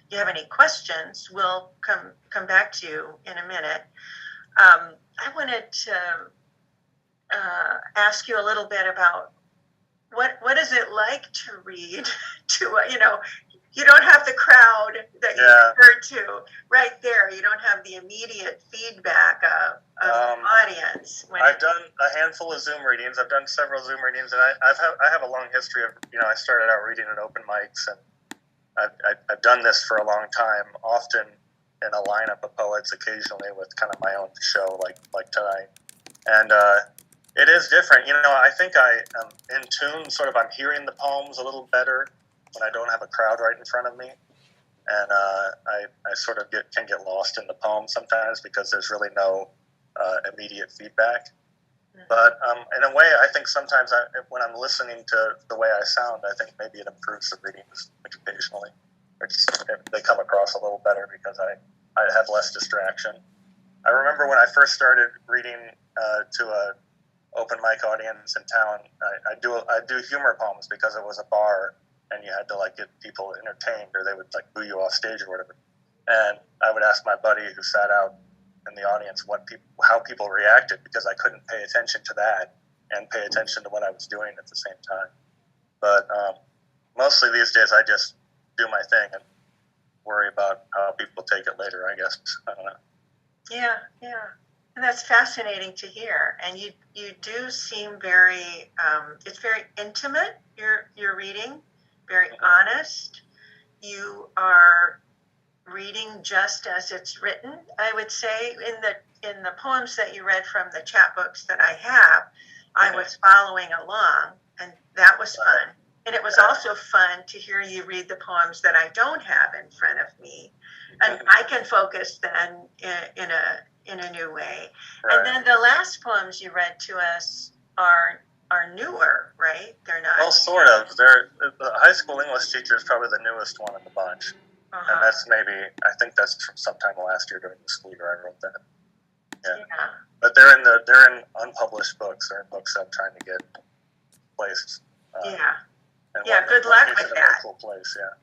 you have any questions, we'll come back to you in a minute. I wanted to ask you a little bit about what is it like to read to, you don't have the crowd that you referred to right there. You don't have the immediate feedback of the audience. I've done a handful of Zoom readings. I've done several Zoom readings, and I have a long history of, I started out reading at open mics, and I've done this for a long time, often in a lineup of poets, occasionally with kind of my own show like tonight. And it is different. I think I am in tune, I'm hearing the poems a little better when I don't have a crowd right in front of me. And I sort of can get lost in the poem sometimes because there's really no immediate feedback. But in a way, I think sometimes when I'm listening to the way I sound, I think maybe it improves the readings occasionally. They come across a little better because I have less distraction. I remember when I first started reading to a open mic audience in town, I do humor poems because it was a bar and you had to like get people entertained or they would like boo you off stage or whatever. And I would ask my buddy who sat out in the audience how people reacted because I couldn't pay attention to that and pay attention to what I was doing at the same time. But mostly these days I just do my thing and worry about how people take it later, I guess. I don't know. Yeah. And that's fascinating to hear. And you do seem very, it's very intimate, your reading, very honest. You are reading just as it's written, I would say. In the poems that you read from the chapbooks that I have, I was following along, and that was fun. And it was also fun to hear you read the poems that I don't have in front of me, and I can focus then in a new way. Right. And then the last poems you read to us are newer, right? They're not. Well, sort of. The high school English teacher is probably the newest one in the bunch. And that's I think that's from sometime last year during the school year I wrote that. Yeah. But they're in unpublished books. They're in books I'm trying to get placed. Good luck with that. Cool place, yeah.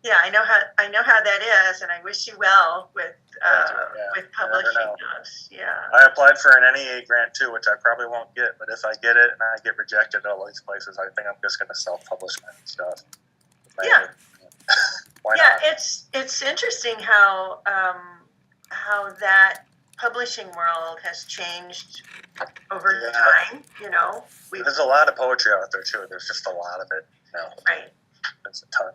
Yeah, I know how that is, and I wish you well with publishing those. Yeah. I applied for an NEA grant too, which I probably won't get. But if I get it and I get rejected at all these places, I think I'm just going to self-publish my stuff. Maybe. Yeah. Why not? It's interesting how that publishing world has changed over time. You know, there's a lot of poetry out there too. There's just a lot of it now. Right. There's a ton.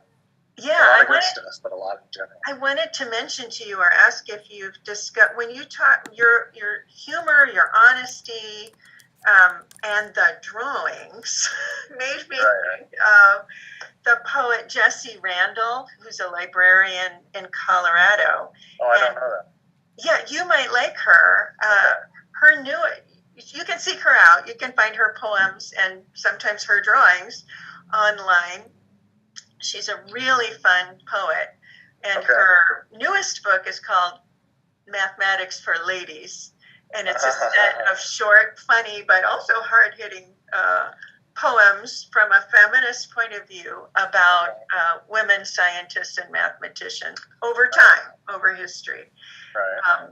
Yeah, a lot of good stuff, but a lot in general. I wanted to mention to you or ask if you've discussed when you talk your humor, your honesty, and the drawings made me think of the poet Jessie Randall, who's a librarian in Colorado. Oh, I don't know that. Yeah, you might like her. Her new, you can seek her out. You can find her poems and sometimes her drawings online. She's a really fun poet, and her newest book is called Mathematics for Ladies, and it's a set of short, funny, but also hard-hitting poems from a feminist point of view about women scientists and mathematicians over time, over history. Right.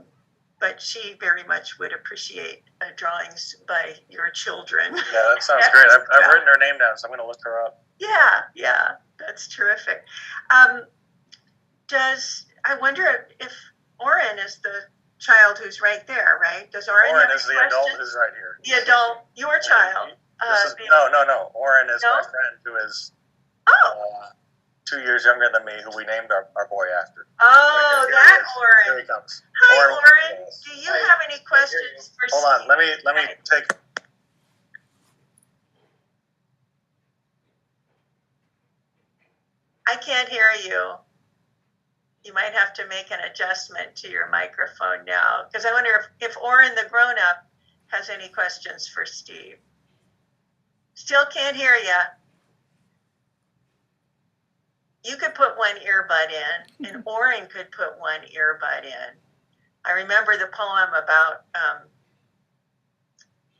But she very much would appreciate drawings by your children. Yeah, that sounds great. I've written her name down, so I'm going to look her up. Yeah, that's terrific. I wonder if Oren is the child who's right there, right? Does Oren have is the adult who's right here. The adult, your child. No. Oren is my friend who is 2 years younger than me, who we named our boy after. Oh, that Oren. Here he comes. Hi, Oren. Do you have any questions for Steve? Hold on. Let me take. I can't hear you. You might have to make an adjustment to your microphone now, because I wonder if Oren, the grown-up, has any questions for Steve. Still can't hear you. You could put one earbud in, and Oren could put one earbud in. I remember the poem about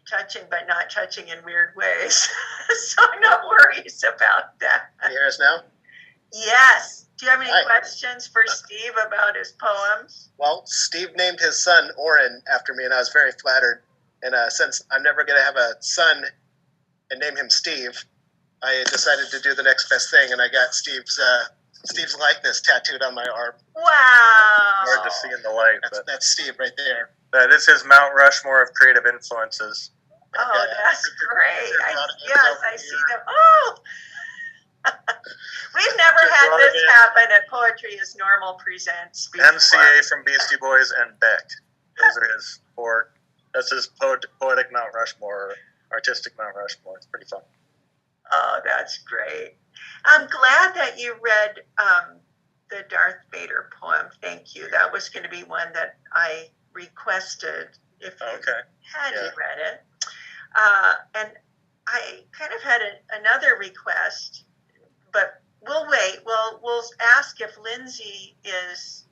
touching but not touching in weird ways. So no worries about that. Can you hear us now? Yes. Do you have any questions for Steve about his poems? Well, Steve named his son Oren after me, and I was very flattered. And since I'm never going to have a son and name him Steve, I decided to do the next best thing, and I got Steve's likeness tattooed on my arm. Wow. Hard to see in the light. That's Steve right there. That is his Mount Rushmore of creative influences. Oh, that's great. I see them. Oh! We've never had this happen at Poetry is Normal Presents before. MCA from Beastie Boys and Beck. Those are his four. That's his poetic Mount Rushmore, artistic Mount Rushmore. It's pretty fun. Oh, that's great. I'm glad that you read the Darth Vader poem. Thank you. That was going to be one that I requested if you Okay. hadn't Yeah. read it. And I kind of had another request, but we'll wait. We'll ask if Lindsay is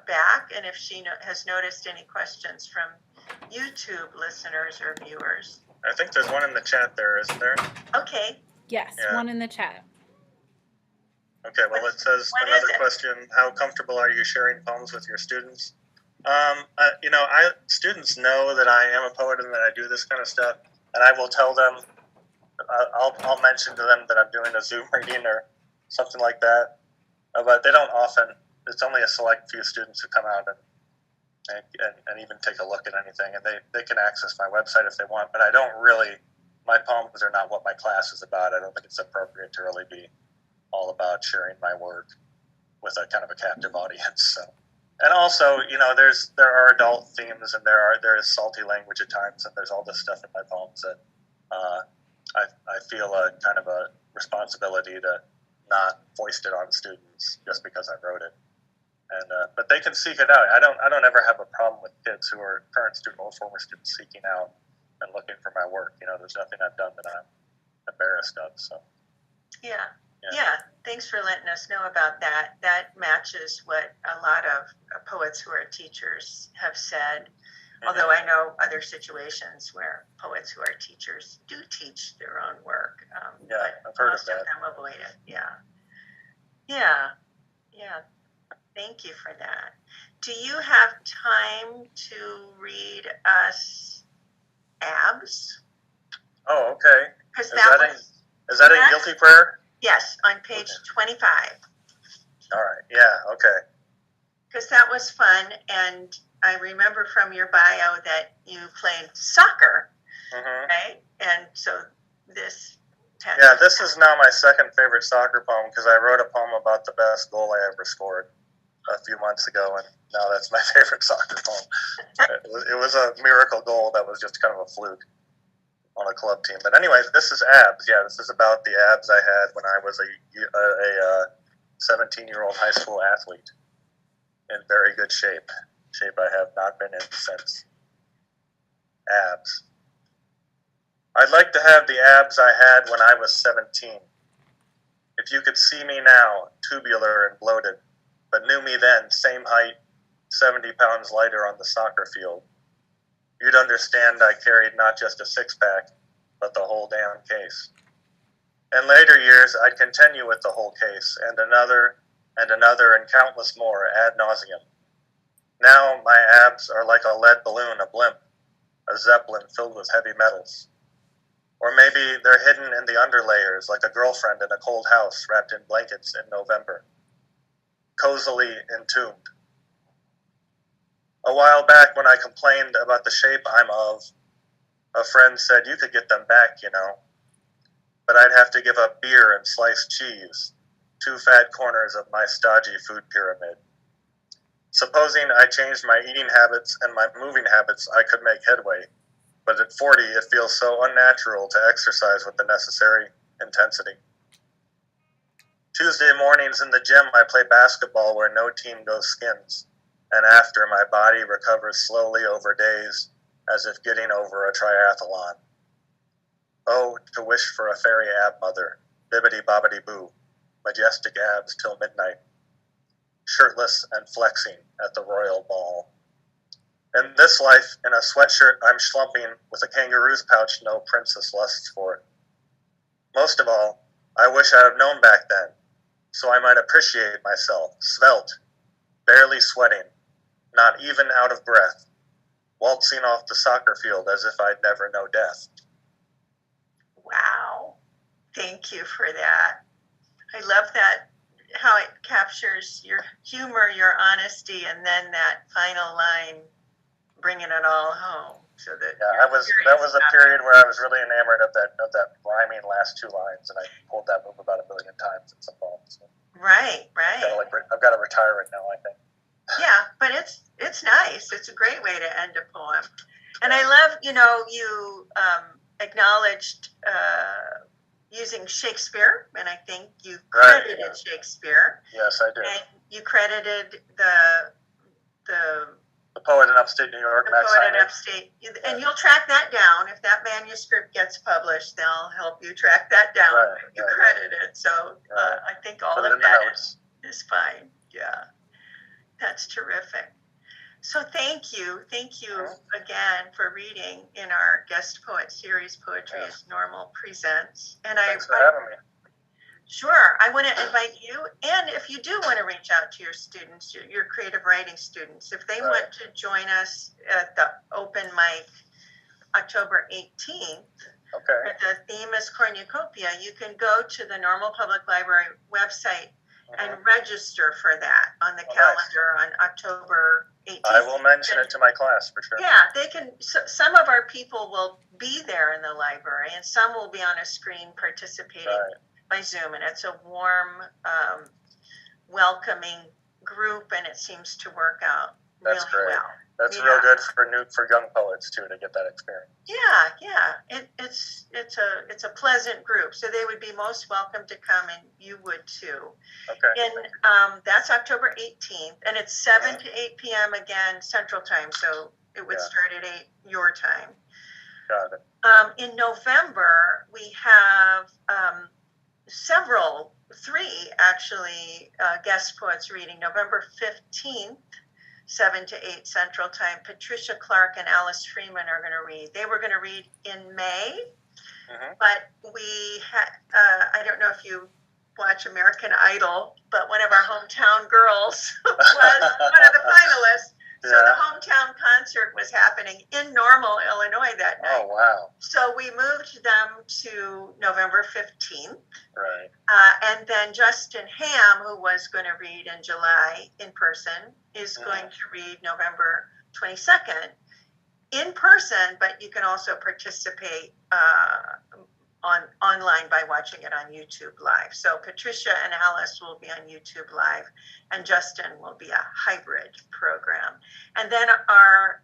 back and if she has noticed any questions from YouTube listeners or viewers. I think there's one in the chat there, isn't there? Okay. Yes, Yeah. one in the chat. Okay, well, it says What another is it? question: how comfortable are you sharing poems with your students? Students know that I am a poet and that I do this kind of stuff, and I will tell them. I'll mention to them that I'm doing a Zoom reading or something like that, but they don't often. It's only a select few students who come out and even take a look at anything, and they can access my website if they want. But I don't really. My poems are not what my class is about. I don't think it's appropriate to really be all about sharing my work with a kind of a captive audience. So, and also, there are adult themes, and there is salty language at times, and there's all this stuff in my poems that I feel a kind of a responsibility to not foist it on students just because I wrote it. And but they can seek it out. I don't ever have a problem with kids who are current student or former students seeking out and looking for my work. There's nothing I've done that I'm embarrassed of. So. Yeah, thanks for letting us know about that. That matches what a lot of poets who are teachers have said. Mm-hmm. Although I know other situations where poets who are teachers do teach their own work. But I've heard most of that. Of them avoid it. Yeah. Thank you for that. Do you have time to read us Abs? Oh, okay. Because is that in Guilty Prayer? Yes, on page 25. All right. Yeah. Okay. Because that was fun, and I remember from your bio that you played soccer, right? And so this. Yeah, this is now my second favorite soccer poem because I wrote a poem about the best goal I ever scored a few months ago, and now that's my favorite soccer poem. It was a miracle goal that was just kind of a fluke on a club team. But anyway, this is Abs. Yeah, this is about the abs I had when I was a 17-year-old high school athlete in very good shape. Shape I have not been in since. Abs. I'd like to have the abs I had when I was 17. If you could see me now, tubular and bloated, but knew me then, same height, 70 pounds lighter on the soccer field, you'd understand I carried not just a six-pack, but the whole damn case. In later years, I'd continue with the whole case, and another, and countless more, ad nauseum. Now my abs are like a lead balloon, a blimp, a zeppelin filled with heavy metals. Or maybe they're hidden in the underlayers, like a girlfriend in a cold house wrapped in blankets in November, cozily entombed. A while back, when I complained about the shape I'm of, a friend said, you could get them back, but I'd have to give up beer and sliced cheese, two fat corners of my stodgy food pyramid. Supposing I changed my eating habits and my moving habits, I could make headway. But at 40, it feels so unnatural to exercise with the necessary intensity. Tuesday mornings in the gym, I play basketball where no team goes skins, and after, my body recovers slowly over days, as if getting over a triathlon. Oh, to wish for a fairy ab mother, bibbidi-bobbidi-boo, majestic abs till midnight, shirtless and flexing at the royal ball. In this life, in a sweatshirt, I'm schlumping with a kangaroo's pouch no princess lusts for. Most of all, I wish I'd have known back then, so I might appreciate myself, svelte, barely sweating, not even out of breath, waltzing off the soccer field as if I'd never know death. Wow. Thank you for that. I love that, how it captures your humor, your honesty, and then that final line, bringing it all home. So that that was a period where I was really enamored of that rhyming last two lines, and I pulled that move about 1 billion times in some poems. So. Right. I've got to retire it now, I think. Yeah, but it's nice. It's a great way to end a poem. And I love, you acknowledged using Shakespeare, and I think you credited Shakespeare. Yes, I did. And you credited the The Poet in Upstate New York, The Max Poet in Heinrich. Upstate. And you'll track that down. If that manuscript gets published, they'll help you track that down. Right, You right. credit it. So Right. I think all Put it of in the that notes. is fine. Yeah. That's terrific. So thank you again for reading in our guest poet series, Poetry is Normal Presents. And Thanks for having me. Sure, I want to invite you, and if you do want to reach out to your students, your creative writing students, if they want to join us at the open mic October 18th, Okay. the theme is cornucopia, you can go to the Normal Public Library website and register for that on the calendar on October 18th. I will mention it to my class for sure. Yeah, they can. Some of our people will be there in the library, and some will be on a screen participating by Zoom. And it's a warm, welcoming group, and it seems to work out really well. That's real good for young poets too, to get that experience. Yeah. It's a pleasant group, so they would be most welcome to come, and you would too. Okay. And that's October 18th, and it's 7 to 8 p.m. again Central Time, so it would start at 8 your time. Got it. In November, we have three actually, guest poets reading. November 15th. 7 to 8 Central Time. Patricia Clark and Alice Freeman are going to read. They were going to read in May, but we had, I don't know if you watch American Idol, but one of our hometown girls was one of the finalists. So the hometown concert was happening in Normal, Illinois that night. Oh, wow. So we moved them to November 15th. Right. And then Justin Ham, who was going to read in July in person, is going to read November 22nd in person, but you can also participate online by watching it on YouTube Live. So Patricia and Alice will be on YouTube Live, and Justin will be a hybrid program. And then our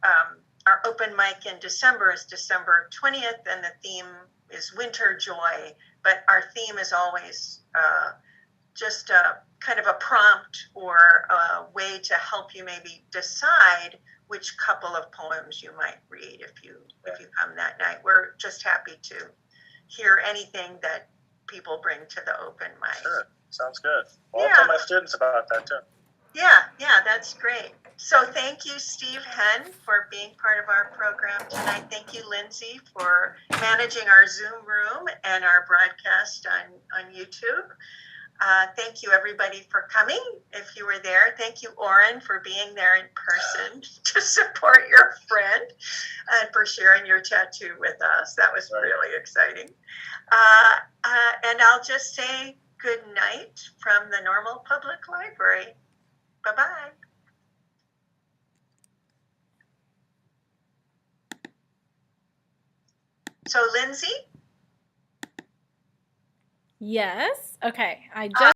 open mic in December is December 20th, and the theme is Winter Joy. But our theme is always just a kind of a prompt or a way to help you maybe decide which couple of poems you might read if you come that night. We're just happy to hear anything that people bring to the open mic. Sure, sounds good. Well, I'll tell my students about that too. Yeah, that's great. So thank you, Steve Henn, for being part of our program tonight. Thank you, Lindsay, for managing our Zoom room and our broadcast on YouTube. Thank you, everybody, for coming, if you were there. Thank you, Oren, for being there in person to support your friend and for sharing your tattoo with us. That was really exciting. And I'll just say good night from the Normal Public Library. Bye-bye. So, Lindsay? Yes. Okay. I just